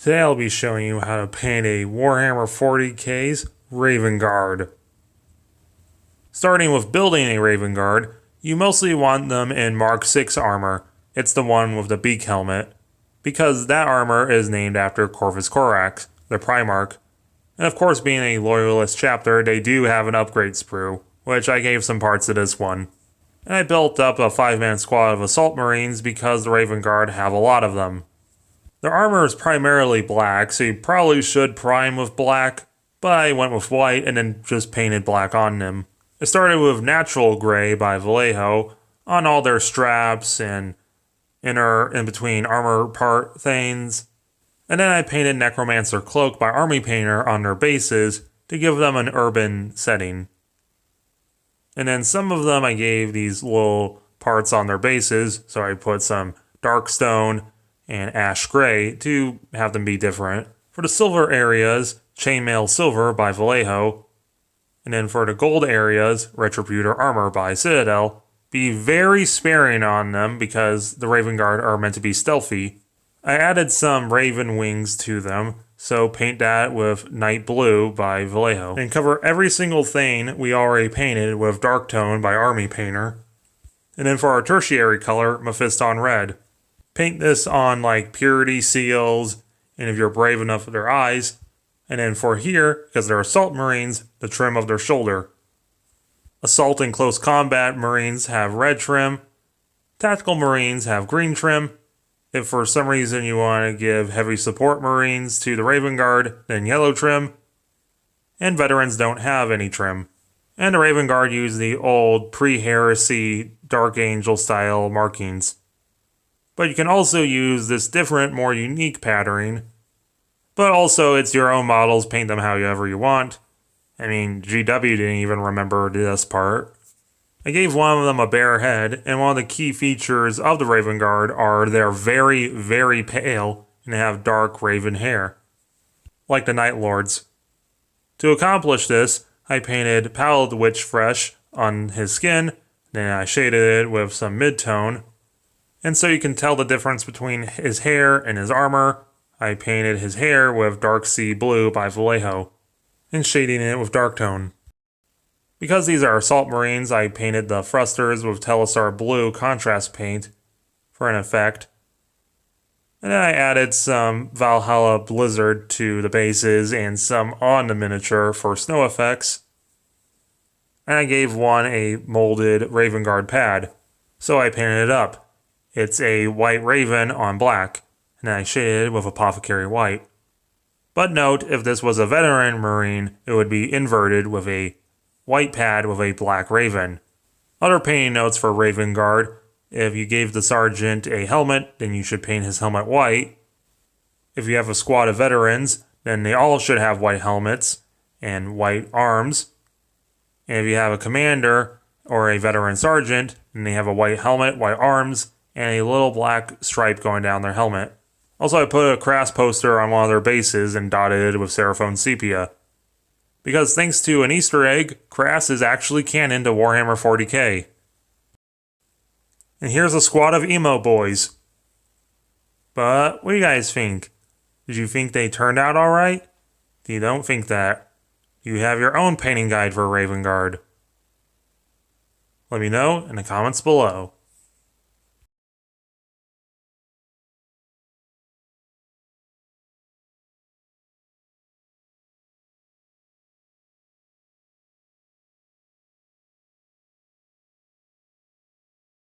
Today I'll be showing you how to paint a Warhammer 40k's Raven Guard. Starting with building a Raven Guard, you mostly want them in Mark 6 armor. It's the one with the beak helmet, because that armor is named after Corvus Corax, the Primarch. And of course, being a Loyalist chapter, they do have an upgrade sprue, which I gave some parts to this one. And I built up a 5-man squad of Assault Marines because the Raven Guard have a lot of them. Their armor is primarily black, so you probably should prime with black, but I went with white and then just painted black on them. I started with Natural Gray by Vallejo on all their straps and in between armor part things, and then I painted Necromancer Cloak by Army Painter on their bases to give them an urban setting. And then some of them I gave these little parts on their bases, so I put some Darkstone and Ash Gray to have them be different. For the silver areas, Chainmail Silver by Vallejo, and then for the gold areas, Retributor Armor by Citadel. Be very sparing on them because the Raven Guard are meant to be stealthy. I added some Raven Wings to them, so paint that with Night Blue by Vallejo. And cover every single thing we already painted with Darktone by Army Painter. And then for our tertiary color, Mephiston Red. Paint this on like purity seals, and if you're brave enough with their eyes. And then for here, because they're Assault Marines, the trim of their shoulder. Assault and Close Combat Marines have red trim. Tactical Marines have green trim. If for some reason you want to give Heavy Support Marines to the Raven Guard, then yellow trim. And Veterans don't have any trim. And the Raven Guard use the old pre-heresy Dark Angel style markings. But you can also use this different, more unique patterning. But also, it's your own models, paint them however you want. I mean, GW didn't even remember this part. I gave one of them a bare head, and one of the key features of the Raven Guard are they're very, very pale and have dark raven hair, like the Night Lords. To accomplish this, I painted Pallid Witch Fresh on his skin, then I shaded it with some mid-tone. And so you can tell the difference between his hair and his armor. I painted his hair with Dark Sea Blue by Vallejo, and shading it with Darktone. Because these are Assault Marines, I painted the thrusters with Telesar Blue contrast paint for an effect. And then I added some Valhalla Blizzard to the bases and some on the miniature for snow effects. And I gave one a molded Raven Guard pad, so I painted it up. It's a white raven on black, and I shaded it with Apothecary White. But note, if this was a veteran Marine, it would be inverted with a white pad with a black raven. Other painting notes for Raven Guard: if you gave the sergeant a helmet, then you should paint his helmet white. If you have a squad of veterans, then they all should have white helmets and white arms. And if you have a commander or a veteran sergeant, then they have a white helmet, white arms, and a little black stripe going down their helmet. Also, I put a crass poster on one of their bases and dotted it with Seraphone Sepia. Because thanks to an Easter egg, crass is actually canon to Warhammer 40k. And here's a squad of emo boys. But what do you guys think? Did you think they turned out alright? If you don't think that, you have your own painting guide for Raven Guard. Let me know in the comments below.